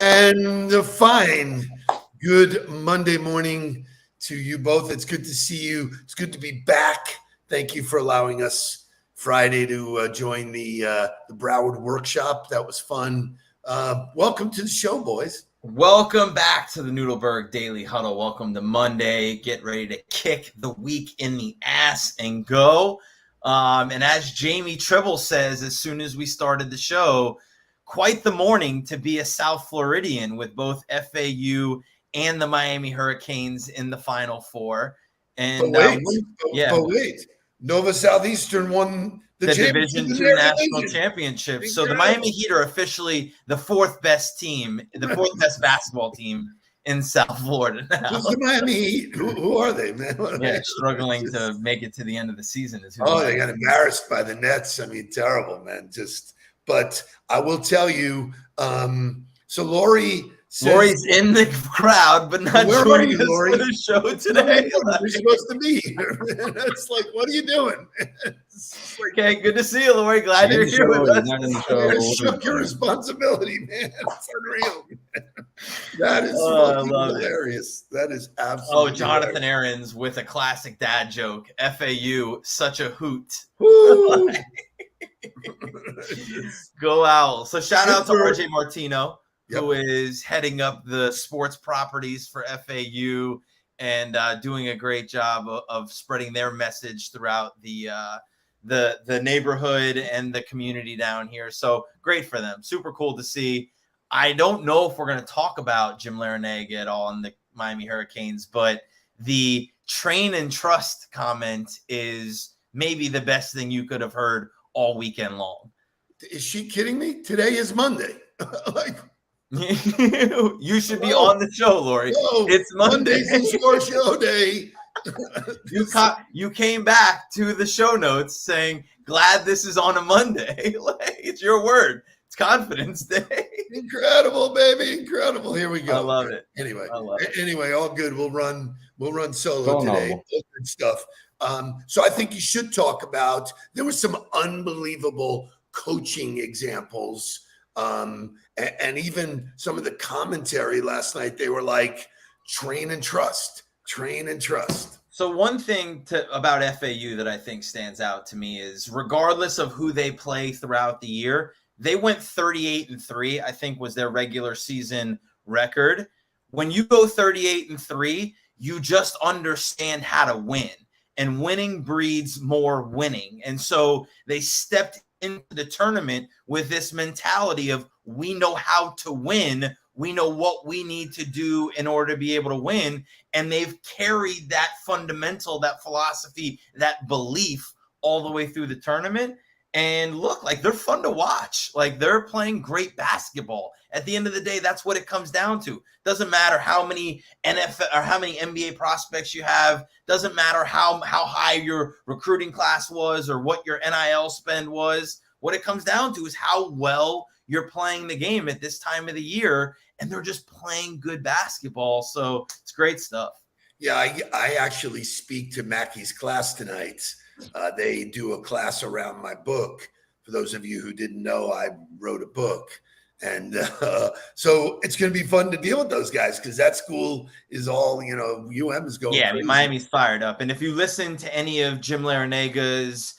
And a fine good Monday morning to you both. It's good to see you. It's good to be back. Thank you for allowing us Friday to join the Broward workshop. That was fun. Welcome to the show, boys. Welcome back to the Nudelberg Daily Huddle. Welcome to Monday. Get ready to kick the week in the ass and go. And as Jamie Tribble says, as soon as we started the show, quite the morning to be a South Floridian with both FAU and the Miami Hurricanes in the Final Four. And but wait, Nova Southeastern won the Division II National Championship. So the Miami Heat are officially the fourth best team, the fourth best basketball team in South Florida now. Who's the Miami Heat? Who are they, man? Yeah, struggling to make it to the end of the season. They got embarrassed by the Nets. I mean, terrible, man. But I will tell you, so Lori's in the crowd, but not joining us for the show today. We're supposed to be here. It's like, what are you doing? Okay, good to see you, Lori. Glad you're here with us. You shook your responsibility, man. It's unreal. That is hilarious. That is absolutely Jonathan Aarons with a classic dad joke. FAU, such a hoot. Go Owls. So shout out to RJ Martino, who is heading up the sports properties for FAU and doing a great job of spreading their message throughout the neighborhood and the community down here. So great for them. Super cool to see. I don't know if we're going to talk about Jim Larrañaga at all in the Miami Hurricanes, but the train and trust comment is maybe the best thing you could have heard all weekend long. Is she kidding me? Today is Monday. You should be on the show, Lori. It's Monday. Monday's your show day. You came back to the show notes saying, glad this is on a Monday. It's your word. It's confidence day. Incredible, baby. Incredible. Here we go. I love it. Anyway, all good. We'll run solo today. Good stuff. So I think you should talk about, there were some unbelievable coaching examples. And even some of the commentary last night, they were like, train and trust. So one thing about FAU that I think stands out to me is regardless of who they play throughout the year, they went 38-3, I think was their regular season record. When you go 38-3, you just understand how to win. And winning breeds more winning. And so they stepped into the tournament with this mentality of, we know how to win. We know what we need to do in order to be able to win. And they've carried that fundamental, that philosophy, that belief all the way through the tournament. And look, they're fun to watch. They're playing great basketball. At the end of the day, that's what it comes down to. Doesn't matter how many NFL or how many NBA prospects you have. Doesn't matter how high your recruiting class was or what your NIL spend was. What it comes down to is how well you're playing the game at this time of the year. And they're just playing good basketball. So it's great stuff. Yeah, I actually speak to Mackey's class tonight. They do a class around my book. For those of you who didn't know, I wrote a book. And so it's going to be fun to deal with those guys because that school is all, UM is going crazy. Miami's fired up. And if you listen to any of Jim Larrañaga's,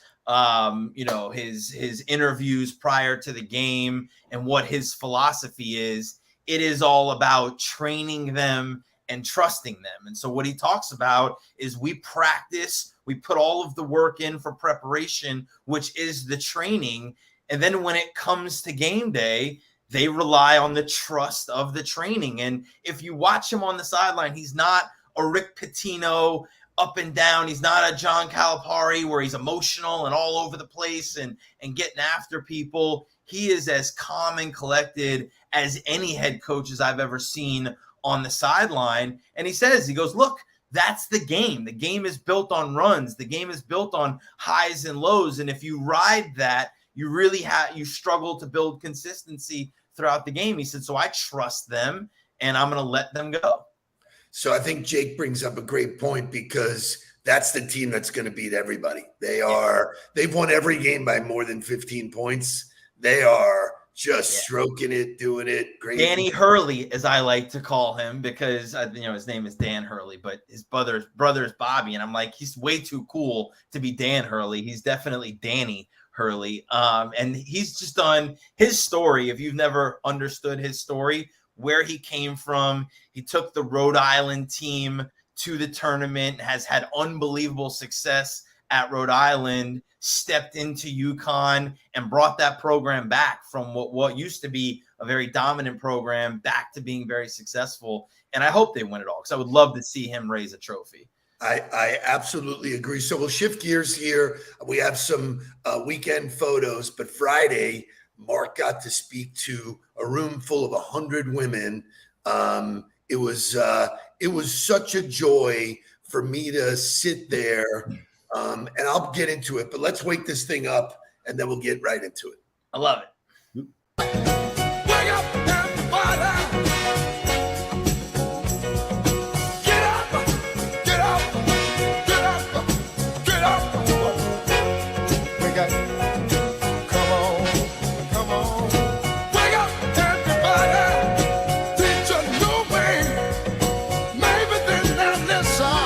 his interviews prior to the game and what his philosophy is, it is all about training them and trusting them. And so what he talks about is we practice, we put all of the work in for preparation, which is the training. And then when it comes to game day, they rely on the trust of the training. And if you watch him on the sideline, he's not a Rick Pitino up and down. He's not a John Calipari where he's emotional and all over the place and getting after people. He is as calm and collected as any head coaches I've ever seen on the sideline. And he goes, look, That's the game. The game is built on runs. The game is built on highs and lows. And if you ride that, you struggle to build consistency throughout the game. He said, so I trust them and I'm going to let them go. So I think Jake brings up a great point, because that's the team that's going to beat everybody. They've won every game by more than 15 points. They are just stroking it, doing it great. Danny Hurley, as I like to call him, because his name is Dan Hurley, but his brother's Bobby, and I'm like, he's way too cool to be Dan Hurley. He's definitely Danny Hurley. And he's just done his story. If you've never understood his story, where he came from, he took the Rhode Island team to the tournament, has had unbelievable success at Rhode Island, stepped into UConn and brought that program back from what used to be a very dominant program back to being very successful. And I hope they win it all, because I would love to see him raise a trophy. I absolutely agree. So we'll shift gears here. We have some weekend photos, but Friday, Mark got to speak to a room full of 100 women. It was such a joy for me to sit there. And I'll get into it, but let's wake this thing up and then we'll get right into it. I love it. Wake up, everybody. Get up, get up, get up, get up. Wake up, come on. Wake up, everybody. Teach a new way. Maybe then they'll listen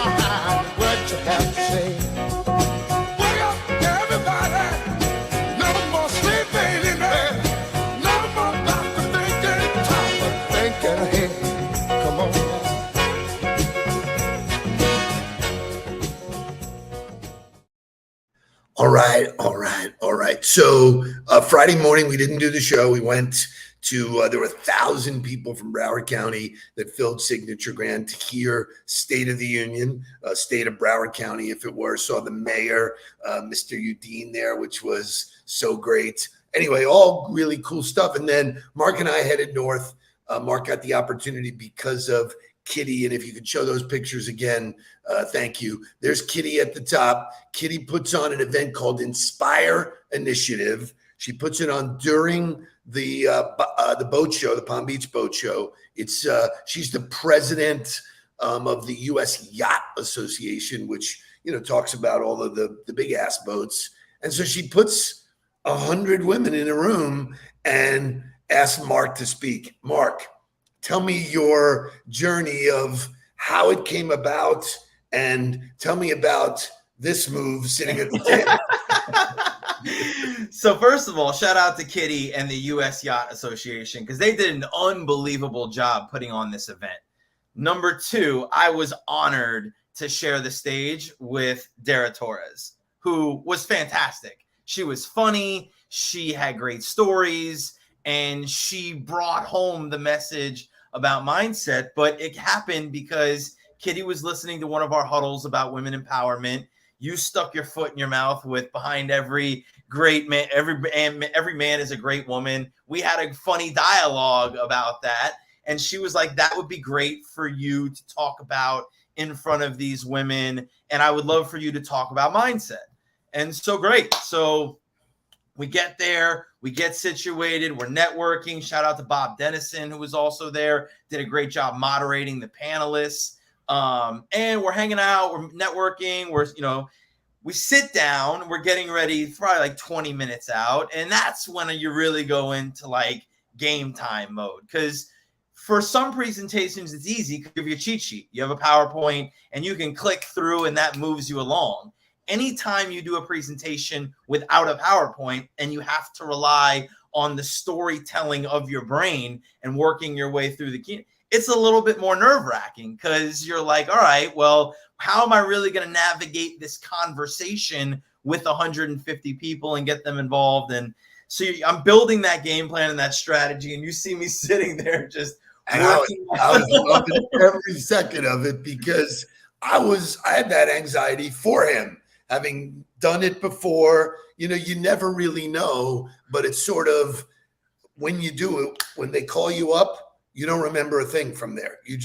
what you have to say. All right. So Friday morning, we didn't do the show. We went to, there were 1,000 people from Broward County that filled Signature Grand to hear State of the Union, State of Broward County, if it were. Saw the mayor, Mr. Udine there, which was so great. Anyway, all really cool stuff. And then Mark and I headed north. Mark got the opportunity because of Kitty. And if you could show those pictures again, thank you. There's Kitty at the top. Kitty puts on an event called Inspire Initiative. She puts it on during the boat show, the Palm Beach Boat Show. It's she's the president of the U.S. Yacht Association, which talks about all of the big ass boats. And so she puts 100 women in a room and asks Mark to speak. Mark, tell me your journey of how it came about, and tell me about this move sitting at the table. So first of all, shout out to Kitty and the U.S. Yacht Association, because they did an unbelievable job putting on this event. Number two, I was honored to share the stage with Dara Torres, who was fantastic. She was funny. She had great stories, and she brought home the message about mindset. But it happened because Kitty was listening to one of our huddles about women empowerment. You stuck your foot in your mouth with behind every great man, every man is a great woman. We had a funny dialogue about that. And she was like, that would be great for you to talk about in front of these women. And I would love for you to talk about mindset. And so great. So we get there, we get situated, we're networking. Shout out to Bob Dennison, who was also there, did a great job moderating the panelists. And we're hanging out, we're networking, we sit down, we're getting ready, probably like 20 minutes out. And that's when you really go into like game time mode. Because for some presentations, it's easy because you have your cheat sheet. You have a PowerPoint and you can click through and that moves you along. Anytime you do a presentation without a PowerPoint and you have to rely on the storytelling of your brain and working your way through the key, it's a little bit more nerve-wracking because you're like, all right, well, how am I really going to navigate this conversation with 150 people and get them involved? And so I'm building that game plan and that strategy, and you see me sitting there just working. I was loving every second of it because I had that anxiety for him. Having done it before, you never really know, but it's sort of when you do it, when they call you up, you don't remember a thing from there. You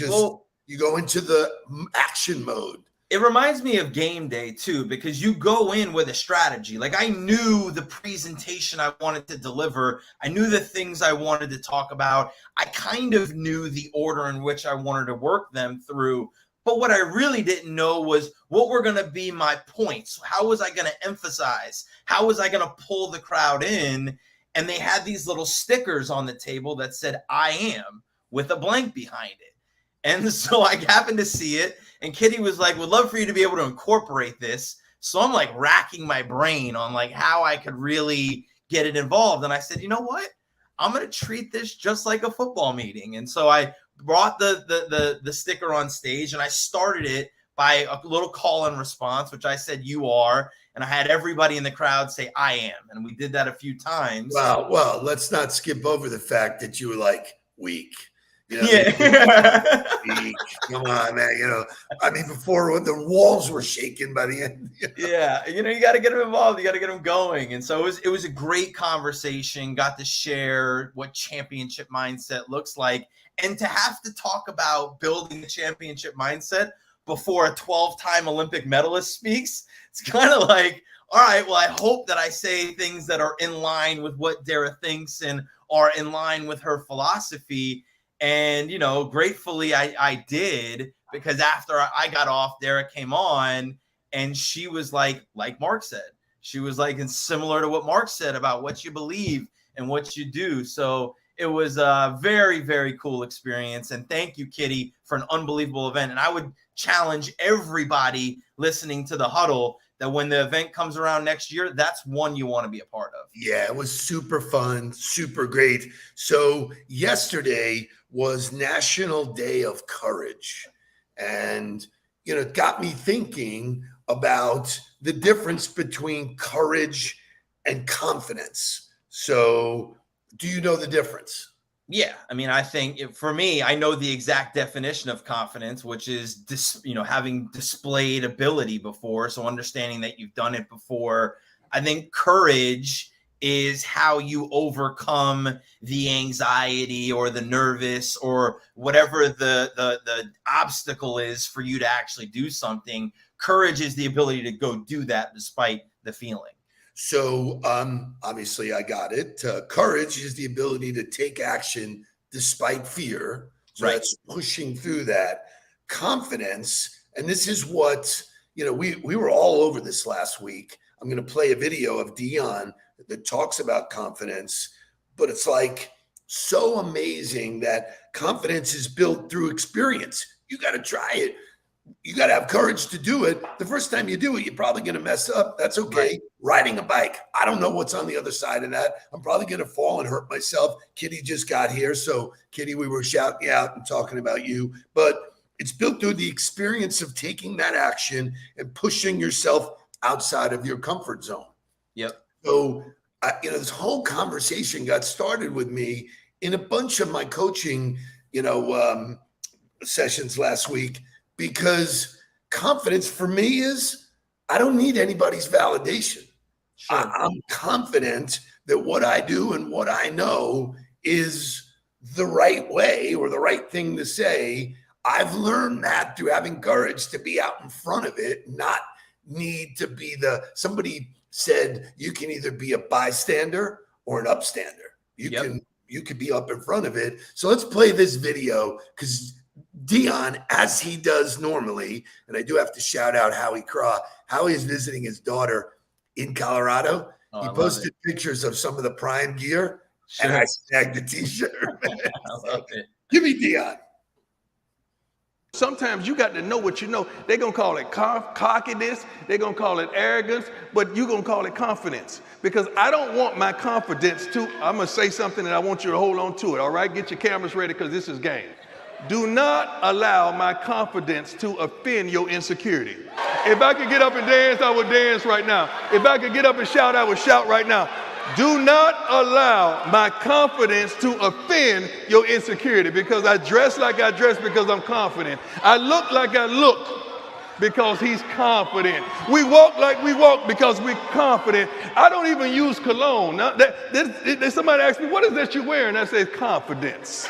You go into the action mode. It reminds me of game day too, because you go in with a strategy. Like I knew the presentation I wanted to deliver. I knew the things I wanted to talk about. I kind of knew the order in which I wanted to work them through. But what I really didn't know was what were going to be my points. How was I going to emphasize? How was I going to pull the crowd in? And they had these little stickers on the table that said, I am, with a blank behind it. And so I happened to see it. And Kitty was like, would love for you to be able to incorporate this. So I'm like racking my brain on like how I could really get it involved. And I said, you know what? I'm going to treat this just like a football meeting. And so I brought the sticker on stage and I started it by a little call and response, which I said, you are. And I had everybody in the crowd say, I am. And we did that a few times. Wow. Well, let's not skip over the fact that you were like weak. You know, Yeah. Come on, man. You know, I mean, before the walls were shaking by the end. You know? Yeah. You know, you got to get them involved. You got to get them going. And so it was a great conversation. Got to share what championship mindset looks like. And to have to talk about building the championship mindset before a 12-time Olympic medalist speaks, it's kind of like, all right, well, I hope that I say things that are in line with what Dara thinks and are in line with her philosophy. And, you know, gratefully I did, because after I got off, Dara came on and she was like Mark said, she was like, and similar to what Mark said about what you believe and what you do. So it was a very, very cool experience. And thank you, Kitty, for an unbelievable event. And I would challenge everybody listening to the Huddle that when the event comes around next year, that's one you want to be a part of. Yeah, it was super fun, super great. So yesterday was National Day of Courage. And, you know, it got me thinking about the difference between courage and confidence. So do you know the difference? Yeah. I mean, I think for me, I know the exact definition of confidence, which is, having displayed ability before. So understanding that you've done it before. I think courage is how you overcome the anxiety or the nervous or whatever the obstacle is for you to actually do something. Courage is the ability to go do that despite the feeling. So obviously I got it. Courage is the ability to take action despite fear. So right. That's pushing through that. Confidence, and this is what, you know, we were all over this last week. I'm going to play a video of Dion that talks about confidence, but it's like so amazing that confidence is built through experience. You got to try it. You got to have courage to do it. The first time you do it, you're probably going to mess up. That's okay. Right. Riding a bike, I don't know what's on the other side of that. I'm probably going to fall and hurt myself. Kitty just got here. So, Kitty, we were shouting out and talking about you. But it's built through the experience of taking that action and pushing yourself outside of your comfort zone. Yep. So, this whole conversation got started with me in a bunch of my coaching, sessions last week. Because confidence for me is I don't need anybody's validation. Sure. I'm confident that what I do and what I know is the right way or the right thing to say. I've learned that through having courage to be out in front of it, not need to be somebody said you can either be a bystander or an upstander. You can be up in front of it. So let's play this video because Dion, as he does normally, and I do have to shout out Howie Craw. Howie is visiting his daughter in Colorado. He posted pictures of some of the Prime gear, and I snagged the T-shirt. I love it. Give me Dion. Sometimes you got to know what you know. They're going to call it cockiness. They're going to call it arrogance, but you're going to call it confidence. Because I don't want my confidence I'm going to say something and I want you to hold on to it, all right? Get your cameras ready because this is game. Do not allow my confidence to offend your insecurity. If I could get up and dance, I would dance right now. If I could get up and shout, I would shout right now. Do not allow my confidence to offend your insecurity because I dress like I dress because I'm confident. I look like I look because he's confident. We walk like we walk because we're confident. I don't even use cologne. Now, somebody asked me, what is that you're wearing? I say, confidence.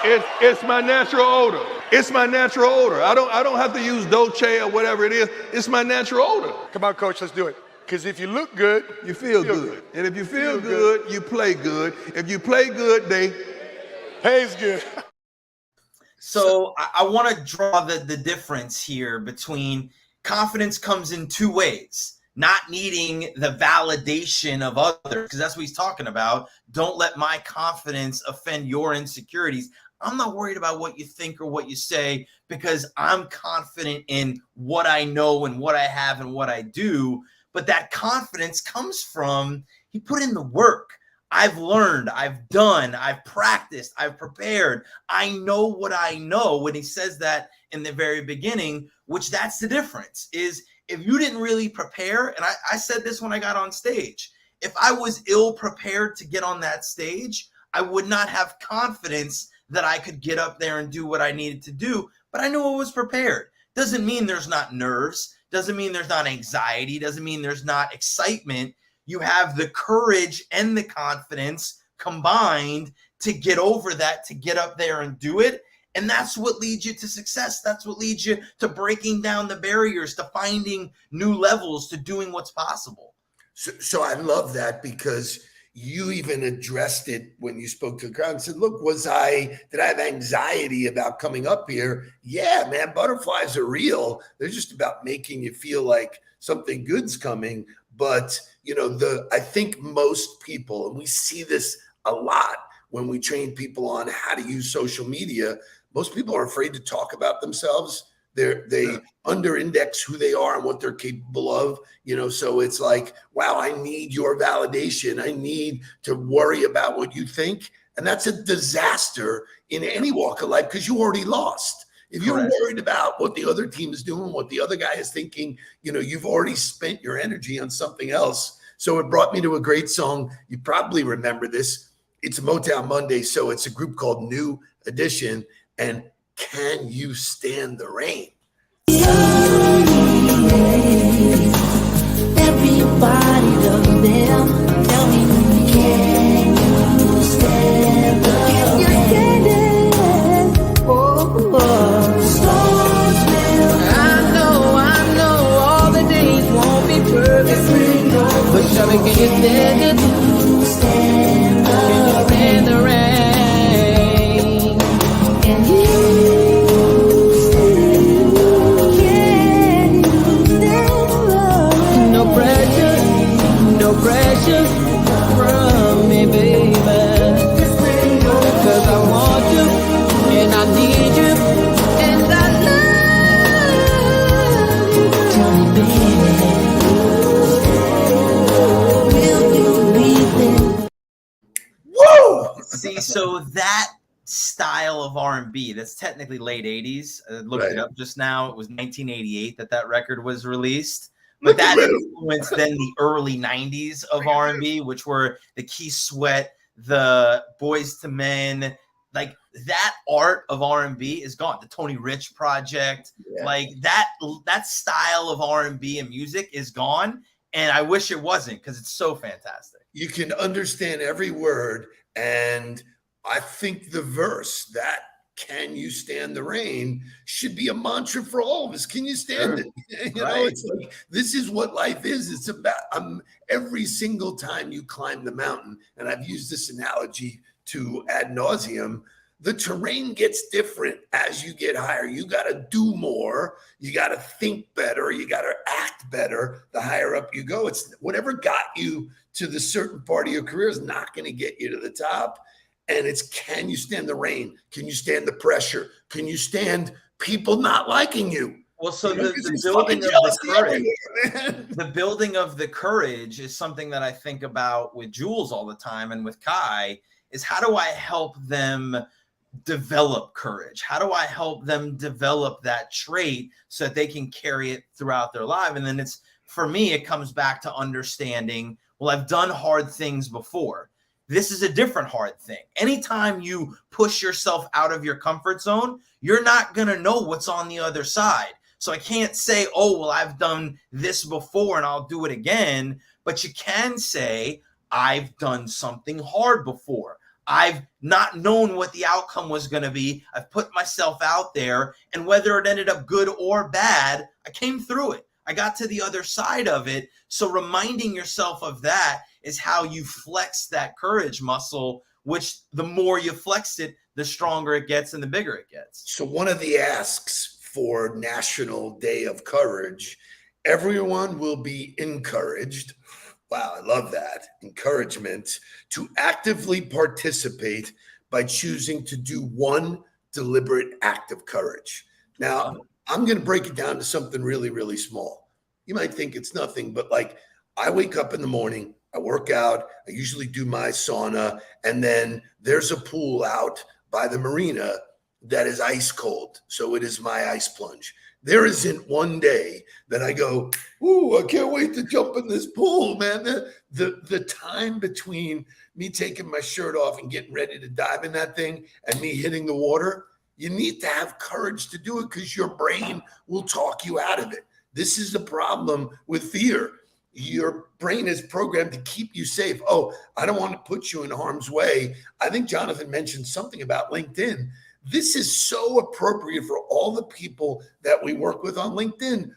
It's my natural odor. It's my natural odor. I don't have to use Dolce or whatever it is. It's my natural odor. Come on, coach, let's do it. Because if you look good, you feel good. And if you feel good, you play good. If you play good, they pays good. So I want to draw the difference here between confidence comes in two ways. Not needing the validation of others, because that's what he's talking about. Don't let my confidence offend your insecurities. I'm not worried about what you think or what you say, because I'm confident in what I know and what I have and what I do. But that confidence comes from he put in the work. I've learned, I've done, I've practiced, I've prepared. I know what I know. When he says that in the very beginning, which that's the difference, is if you didn't really prepare, and I said this when I got on stage, if I was ill prepared to get on that stage, I would not have confidence that I could get up there and do what I needed to do, but I knew I was prepared. Doesn't mean there's not nerves, doesn't mean there's not anxiety, doesn't mean there's not excitement. You have the courage and the confidence combined to get over that, to get up there and do it. And that's what leads you to success. That's what leads you to breaking down the barriers, to finding new levels, to doing what's possible. So I love that, because you even addressed it when you spoke to the crowd and said, look, did I have anxiety about coming up here? Yeah, man, butterflies are real. They're just about making you feel like something good's coming. But, I think most people, and we see this a lot when we train people on how to use social media, most people are afraid to talk about themselves. They under index who they are and what they're capable of, so it's like, wow, I need your validation. I need to worry about what you think. And that's a disaster in any walk of life, because you already lost. If you're worried about what the other team is doing, what the other guy is thinking, you've already spent your energy on something else. So it brought me to a great song. You probably remember this. It's Motown Monday, so it's a group called New Edition, and Can You Stand the Rain? Everybody loves them. Tell me, can you stand the rain? Can you stand it? I know all the days won't be perfect, but tell me, can you stand it? Can you stand the rain? Can you? No pressure from me, baby. Cause I want you, and I need you, and I love you. Tell me, baby, will you believe it? Whoa! See, so that style of R&B, that's technically late 80s. I looked it up just now. It was 1988 that record was released. But that influenced then the early 90s of R&B, which were the Key Sweat, the Boys to Men. Like, that art of R&B is gone. The Tony Rich Project, like that style of R&B and music is gone. And I wish it wasn't, because it's so fantastic. You can understand every word. And I think the verse, that can you stand the rain, should be a mantra for all of us. Can you stand it? It's like, this is what life is. It's about every single time you climb the mountain, and I've used this analogy to ad nauseum, the terrain gets different as you get higher. You got to do more. You got to think better. You got to act better. The higher up you go, it's whatever got you to the certain part of your career is not going to get you to the top. And it's, can you stand the rain? Can you stand the pressure? Can you stand people not liking you? Well, so the building of the courage, the building of the courage is something that I think about with Jules all the time, and with Kai, is how do I help them develop courage? How do I help them develop that trait so that they can carry it throughout their life? And then for me, it comes back to understanding, well, I've done hard things before. This is a different hard thing. Anytime you push yourself out of your comfort zone, you're not going to know what's on the other side. So I can't say, oh, well, I've done this before and I'll do it again. But you can say, I've done something hard before. I've not known what the outcome was going to be. I've put myself out there, and whether it ended up good or bad, I came through it. I got to the other side of it. So reminding yourself of that is how you flex that courage muscle, which the more you flex it, the stronger it gets and the bigger it gets. So one of the asks for National Day of Courage, everyone will be encouraged. Wow, I love that. Encouragement to actively participate by choosing to do one deliberate act of courage. Now, I'm going to break it down to something really, really small. You might think it's nothing, but like I wake up in the morning, I work out, I usually do my sauna, and then there's a pool out by the marina that is ice cold. So it is my ice plunge. There isn't one day that I go, ooh, I can't wait to jump in this pool, man. The time between me taking my shirt off and getting ready to dive in that thing and me hitting the water, you need to have courage to do it because your brain will talk you out of it. This is the problem with fear. Your brain is programmed to keep you safe. Oh, I don't want to put you in harm's way. I think Jonathan mentioned something about LinkedIn. This is so appropriate for all the people that we work with on LinkedIn.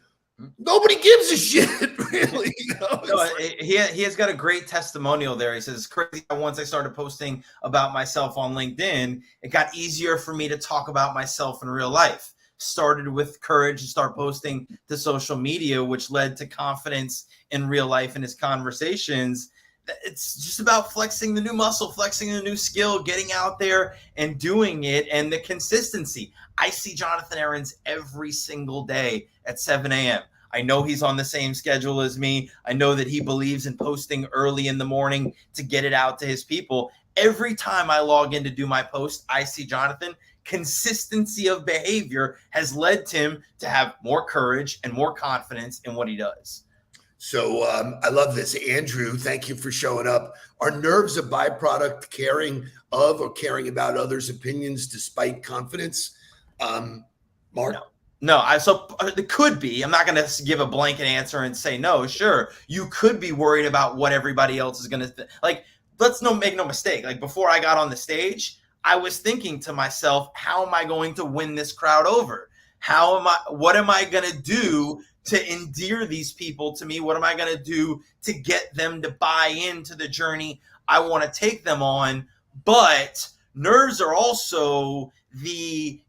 Nobody gives a shit, really. You know? No, he has got a great testimonial there. He says, it's crazy how once I started posting about myself on LinkedIn, it got easier for me to talk about myself in real life. Started with courage to start posting to social media, which led to confidence in real life in his conversations. It's just about flexing the new muscle, flexing the new skill, getting out there and doing it, and the consistency. I see Jonathan Aarons every single day at 7 a.m. I know he's on the same schedule as me. I know that he believes in posting early in the morning to get it out to his people. Every time I log in to do my post, I see Jonathan. Consistency of behavior has led him to have more courage and more confidence in what he does. So I love this. Andrew, thank you for showing up. Are nerves a byproduct caring of or caring about others' opinions despite confidence? Mark? No, so it could be. I'm not going to give a blanket answer and say no. Sure, you could be worried about what everybody else is going to like. Let's make no mistake. Like before I got on the stage, I was thinking to myself, how am I going to win this crowd over? What am I going to do to endear these people to me? What am I going to do to get them to buy into the journey I want to take them on? But nerves are also the,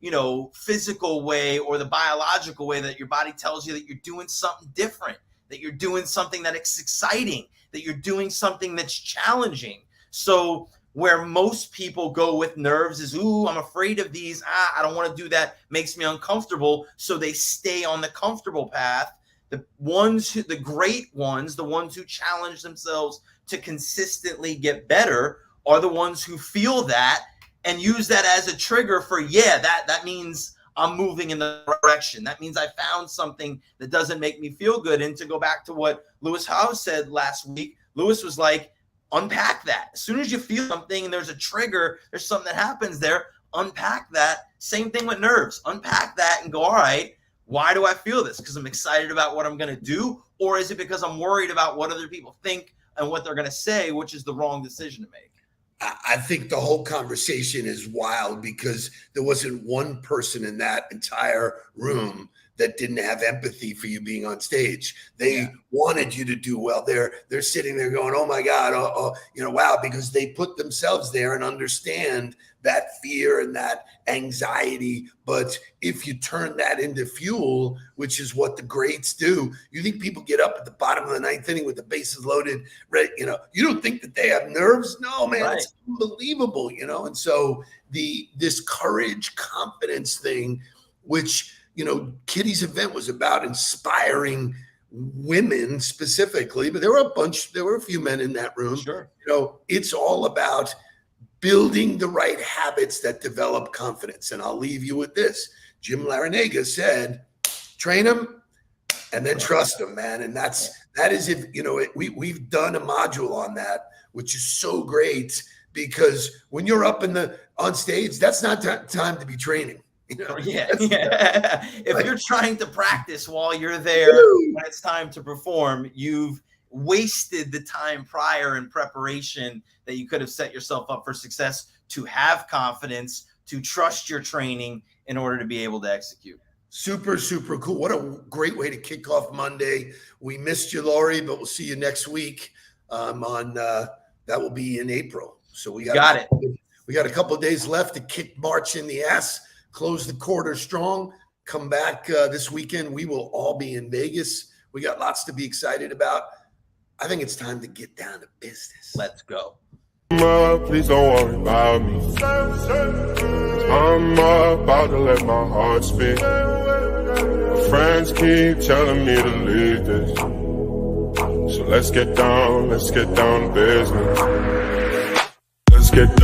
physical way or the biological way that your body tells you that you're doing something different, that you're doing something that's exciting, that you're doing something that's challenging. So where most people go with nerves is, ooh, I'm afraid of these. I don't want to do that. Makes me uncomfortable. So they stay on the comfortable path. The great ones, the ones who challenge themselves to consistently get better are the ones who feel that and use that as a trigger for, that means I'm moving in the direction. That means I found something that doesn't make me feel good. And to go back to what Lewis Howes said last week, Lewis was like, unpack that. As soon as you feel something and there's a trigger, there's something that happens there, unpack that. Same thing with nerves. Unpack that and go, all right, why do I feel this? Because I'm excited about what I'm going to do? Or is it because I'm worried about what other people think and what they're going to say, which is the wrong decision to make? I think the whole conversation is wild because there wasn't one person in that entire room that didn't have empathy for you being on stage. They wanted you to do well. They're sitting there going, oh my God, wow, because they put themselves there and understand that fear and that anxiety. But if you turn that into fuel, which is what the greats do, you think people get up at the bottom of the ninth inning with the bases loaded, right? You don't think that they have nerves? No, man, right. It's unbelievable, And so this courage, confidence thing, which, Kitty's event was about inspiring women specifically, but there were a few men in that room. Sure. It's all about building the right habits that develop confidence. And I'll leave you with this. Jim Larinaga said, train them and then trust them, man. And that is if, we've done a module on that, which is so great because when you're up on stage, that's not time to be training. If you're trying to practice while you're there, when it's time to perform, you've wasted the time prior in preparation that you could have set yourself up for success, to have confidence, to trust your training in order to be able to execute. Super, super cool. What a great way to kick off Monday. We missed you, Laurie, but we'll see you next week that will be in April. So we got it. We got a couple of days left to kick March in the ass, close the quarter strong, come back this weekend. We will all be in Vegas. We got lots to be excited about. I think it's time to get down to business. Let's go. Please don't worry about me. I'm about to let my heart speak. My friends keep telling me to leave this. So let's get down to business. Let's get down.